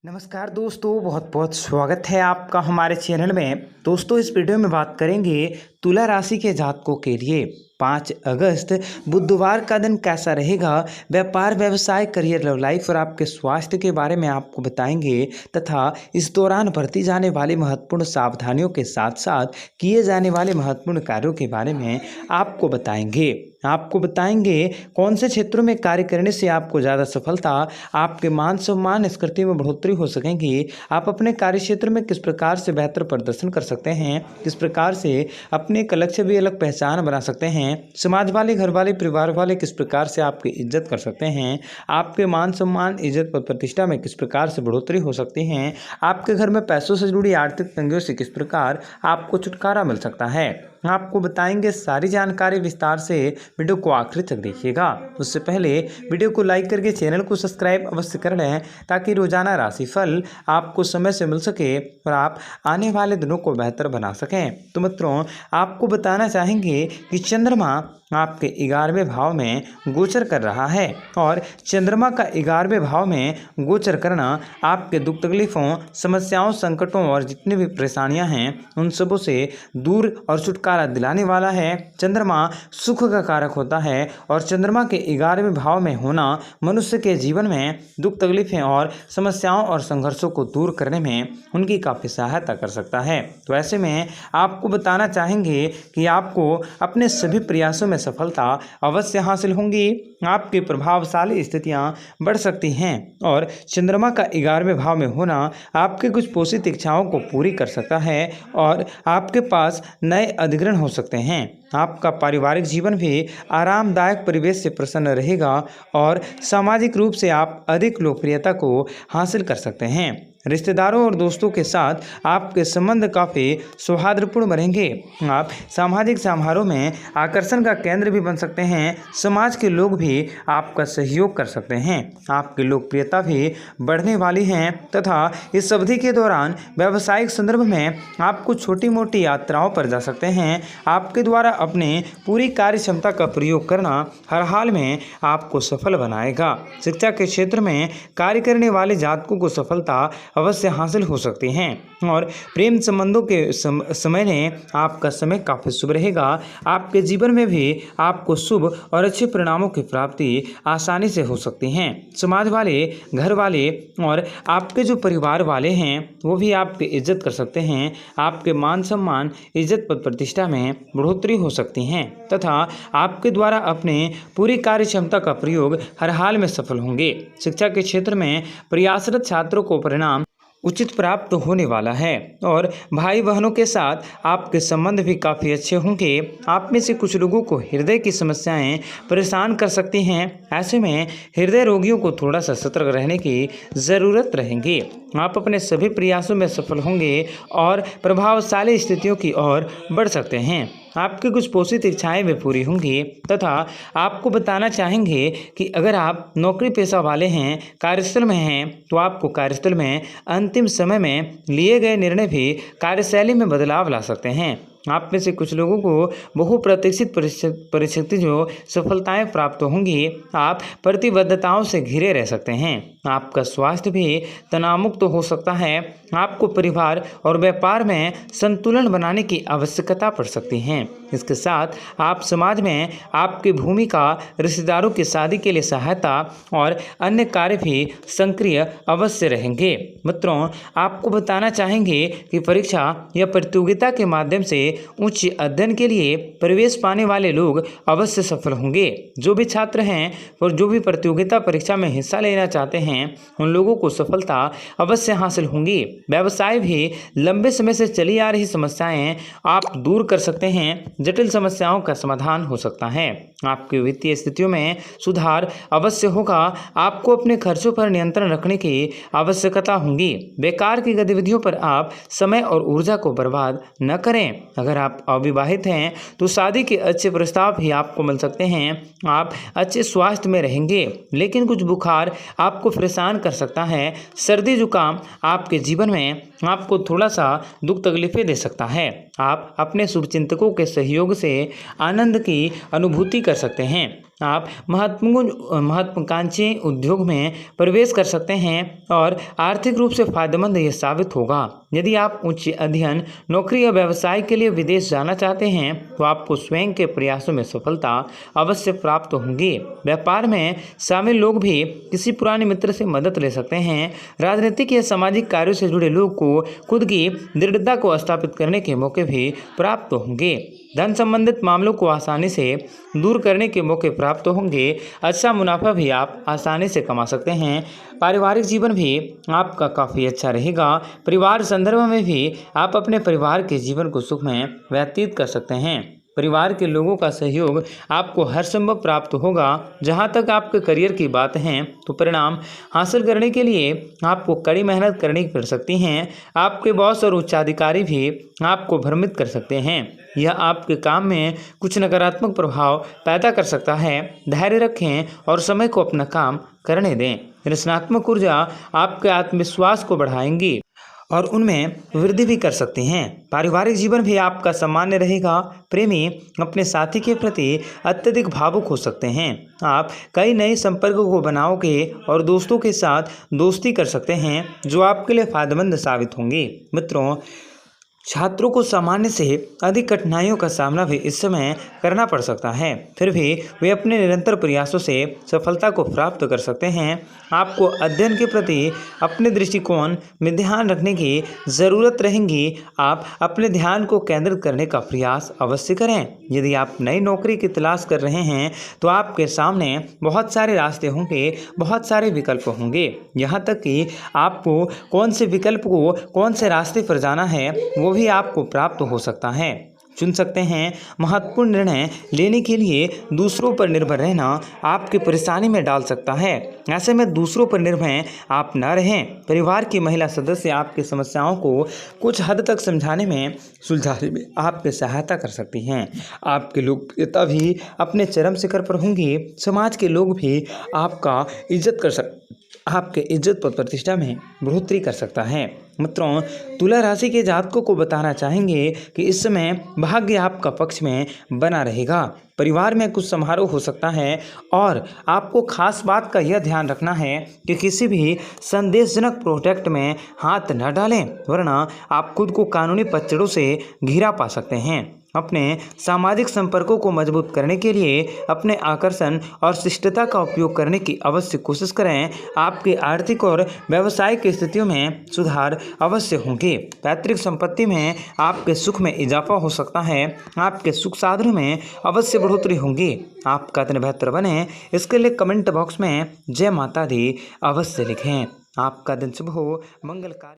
नमस्कार दोस्तों, बहुत बहुत स्वागत है आपका हमारे चैनल में। दोस्तों, इस वीडियो में बात करेंगे तुला राशि के जातकों के लिए 5 अगस्त बुधवार का दिन कैसा रहेगा। व्यापार, व्यवसाय, करियर, लव लाइफ और आपके स्वास्थ्य के बारे में आपको बताएंगे तथा इस दौरान बरती जाने वाली महत्वपूर्ण सावधानियों के साथ साथ किए जाने वाले महत्वपूर्ण कार्यों के बारे में आपको बताएंगे कौन से क्षेत्रों में कार्य करने से आपको ज़्यादा सफलता, आपके मान सम्मान, स्थिति में बढ़ोतरी हो सकेंगी। आप अपने कार्य क्षेत्र में किस प्रकार से बेहतर प्रदर्शन कर सकते हैं, किस प्रकार से अपने एक अलग से भी अलग पहचान बना सकते हैं। समाज वाले, घर वाले, परिवार वाले किस प्रकार से आपकी इज्जत कर सकते हैं। आपके मान सम्मान, इज्जत और प्रतिष्ठा में किस प्रकार से बढ़ोतरी हो सकती है। आपके घर में पैसों से जुड़ी आर्थिक तंगियों से किस प्रकार आपको छुटकारा मिल सकता है। आपको बताएंगे सारी जानकारी विस्तार से। वीडियो को आखिर तक देखिएगा। उससे पहले वीडियो को लाइक करके चैनल को सब्सक्राइब अवश्य कर लें ताकि रोजाना राशिफल आपको समय से मिल सके और आप आने वाले दिनों को बेहतर बना सकें। तो मित्रों, आपको बताना चाहेंगे कि चंद्रमा आपके 11वें भाव में गोचर कर रहा है और चंद्रमा का 11वें भाव में गोचर करना आपके दुख तकलीफों, समस्याओं, संकटों और जितनी भी परेशानियां हैं उन सबों से दूर और छुटकारा दिलाने वाला है। चंद्रमा सुख का कारक होता है और चंद्रमा के 11वें भाव में होना मनुष्य के जीवन में दुख तकलीफें और समस्याओं और संघर्षों को दूर करने में उनकी काफ़ी सहायता कर सकता है। तो ऐसे में आपको बताना चाहेंगे कि आपको अपने सभी प्रयासों में सफलता अवश्य हासिल होंगी। आपकी प्रभावशाली स्थितियां बढ़ सकती हैं और चंद्रमा का 11वें भाव में होना आपके कुछ पोषित इच्छाओं को पूरी कर सकता है और आपके पास नए अधिग्रहण हो सकते हैं। आपका पारिवारिक जीवन भी आरामदायक परिवेश से प्रसन्न रहेगा और सामाजिक रूप से आप अधिक लोकप्रियता को हासिल कर सकते हैं। रिश्तेदारों और दोस्तों के साथ आपके संबंध काफ़ी सौहार्दपूर्ण बनेंगे। आप सामाजिक समारोह में आकर्षण का केंद्र भी बन सकते हैं। समाज के लोग भी आपका सहयोग कर सकते हैं। आपकी लोकप्रियता भी बढ़ने वाली है तथा इस अवधि के दौरान व्यावसायिक संदर्भ में आप कुछ छोटी मोटी यात्राओं पर जा सकते हैं। आपके द्वारा अपने पूरी कार्य क्षमता का प्रयोग करना हर हाल में आपको सफल बनाएगा। शिक्षा के क्षेत्र में कार्य करने वाले जातकों को सफलता अवश्य हासिल हो सकती हैं और प्रेम संबंधों के समय ने आपका समय काफ़ी शुभ रहेगा। आपके जीवन में भी आपको शुभ और अच्छे परिणामों की प्राप्ति आसानी से हो सकती हैं। समाज वाले, घर वाले और आपके जो परिवार वाले हैं वो भी आपकी इज्जत कर सकते हैं। आपके मान सम्मान, इज्जत पद प्रतिष्ठा में बढ़ोतरी हो सकती हैं तथा आपके द्वारा अपने पूरी कार्य क्षमता का प्रयोग हर हाल में सफल होंगे। शिक्षा के क्षेत्र में प्रयासरत छात्रों को परिणाम उचित प्राप्त होने वाला है और भाई बहनों के साथ आपके संबंध भी काफ़ी अच्छे होंगे। आप में से कुछ लोगों को हृदय की समस्याएं परेशान कर सकती हैं। ऐसे में हृदय रोगियों को थोड़ा सा सतर्क रहने की ज़रूरत रहेगी। आप अपने सभी प्रयासों में सफल होंगे और प्रभावशाली स्थितियों की ओर बढ़ सकते हैं। आपकी कुछ पोषित इच्छाएं भी पूरी होंगी तथा आपको बताना चाहेंगे कि अगर आप नौकरी पेशा वाले हैं, कार्यस्थल में हैं, तो आपको कार्यस्थल में अंतिम समय में लिए गए निर्णय भी कार्यशैली में बदलाव ला सकते हैं। आप में से कुछ लोगों को बहुप्रतीक्षित परिस्थिति जो सफलताएं प्राप्त होंगी। आप प्रतिबद्धताओं से घिरे रह सकते हैं। आपका स्वास्थ्य भी तनावमुक्त हो सकता है। आपको परिवार और व्यापार में संतुलन बनाने की आवश्यकता पड़ सकती है। इसके साथ आप समाज में आपकी भूमिका, रिश्तेदारों की शादी के लिए सहायता और अन्य कार्य भी सक्रिय अवश्य रहेंगे। मित्रों, आपको बताना चाहेंगे कि परीक्षा या प्रतियोगिता के माध्यम से उच्च अध्ययन के लिए प्रवेश पाने वाले लोग अवश्य सफल होंगे। जो भी छात्र हैं और जो भी प्रतियोगिता परीक्षा में हिस्सा लेना चाहते हैं उन लोगों को सफलता अवश्य हासिल होंगी। व्यवसाय भी लंबे समय से चली आ रही समस्याएं आप दूर कर सकते हैं। जटिल समस्याओं का समाधान हो सकता है। आपकी वित्तीय स्थितियों में सुधार अवश्य होगा। आपको अपने खर्चों पर नियंत्रण रखने की आवश्यकता होगी। बेकार की गतिविधियों पर आप समय और ऊर्जा को बर्बाद न करें। अगर आप अविवाहित हैं तो शादी के अच्छे प्रस्ताव भी आपको मिल सकते हैं। आप अच्छे स्वास्थ्य में रहेंगे लेकिन कुछ बुखार आपको परेशान कर सकता है। सर्दी जुकाम आपके जीवन में आपको थोड़ा सा दुख तकलीफें दे सकता है। आप अपने शुभचिंतकों के सहयोग से आनंद की अनुभूति कर सकते हैं। आप महत्वाकांक्षी उद्योग में प्रवेश कर सकते हैं और आर्थिक रूप से फायदेमंद यह साबित होगा। यदि आप उच्च अध्ययन, नौकरी या व्यवसाय के लिए विदेश जाना चाहते हैं तो आपको स्वयं के प्रयासों में सफलता अवश्य प्राप्त होंगी। व्यापार में शामिल लोग भी किसी पुराने मित्र से मदद ले सकते हैं। राजनीतिक या सामाजिक कार्यों से जुड़े लोग को खुद की दृढ़ता को स्थापित करने के मौके भी प्राप्त होंगे। धन संबंधित मामलों को आसानी से दूर करने के मौके प्राप्त होंगे। अच्छा मुनाफा भी आप आसानी से कमा सकते हैं। पारिवारिक जीवन भी आपका काफ़ी अच्छा रहेगा। परिवार संदर्भ में भी आप अपने परिवार के जीवन को सुख में व्यतीत कर सकते हैं। परिवार के लोगों का सहयोग आपको हर संभव प्राप्त होगा। जहां तक आपके करियर की बात है तो परिणाम हासिल करने के लिए आपको कड़ी मेहनत करनी पड़ सकती है। आपके बॉस और उच्चाधिकारी भी आपको भ्रमित कर सकते हैं। यह आपके काम में कुछ नकारात्मक प्रभाव पैदा कर सकता है। धैर्य रखें और समय को अपना काम करने दें। रचनात्मक ऊर्जा आपके आत्मविश्वास को बढ़ाएंगी और उनमें वृद्धि भी कर सकते हैं। पारिवारिक जीवन भी आपका सामान्य रहेगा। प्रेमी अपने साथी के प्रति अत्यधिक भावुक हो सकते हैं। आप कई नए संपर्कों को बनाओगे और दोस्तों के साथ दोस्ती कर सकते हैं जो आपके लिए फायदेमंद साबित होंगी। मित्रों, छात्रों को सामान्य से अधिक कठिनाइयों का सामना भी इस समय करना पड़ सकता है, फिर भी वे अपने निरंतर प्रयासों से सफलता को प्राप्त कर सकते हैं। आपको अध्ययन के प्रति अपने दृष्टिकोण में ध्यान रखने की ज़रूरत रहेगी। आप अपने ध्यान को केंद्रित करने का प्रयास अवश्य करें। यदि आप नई नौकरी की तलाश कर रहे हैं तो आपके सामने बहुत सारे रास्ते होंगे, बहुत सारे विकल्प होंगे। यहाँ तक कि आपको कौन से विकल्प को, कौन से रास्ते पर जाना है वो भी आपको प्राप्त हो सकता है, चुन सकते हैं। महत्वपूर्ण निर्णय लेने के लिए दूसरों पर निर्भर रहना आपकी परेशानी में डाल सकता है। ऐसे में दूसरों पर निर्भर आप न रहें। परिवार की महिला सदस्य आपकी समस्याओं को कुछ हद तक समझाने में, सुलझाने में आपकी सहायता कर सकती हैं। आपके लोकप्रियता भी अपने चरम शिखर पर होंगी। समाज के लोग भी आपके इज्जत और प्रतिष्ठा में बढ़ोतरी कर सकता है। मित्रों, तुला राशि के जातकों को बताना चाहेंगे कि इस समय भाग्य आपका पक्ष में बना रहेगा। परिवार में कुछ समारोह हो सकता है और आपको खास बात का यह ध्यान रखना है कि किसी भी संदेशजनक प्रोजेक्ट में हाथ न डालें, वरना आप खुद को कानूनी पचड़ों से घिरा पा सकते हैं। अपने सामाजिक संपर्कों को मजबूत करने के लिए अपने आकर्षण और शिष्टता का उपयोग करने की अवश्य कोशिश करें। आपकी आर्थिक और व्यावसायिक स्थितियों में सुधार अवश्य होंगे। पैतृक संपत्ति में आपके सुख में इजाफा हो सकता है। आपके सुख साधनों में अवश्य बढ़ोतरी होंगी। आपका दिन बेहतर बने, इसके लिए कमेंट बॉक्स में जय माता दी अवश्य लिखें। आपका दिन शुभ हो, मंगलकारी।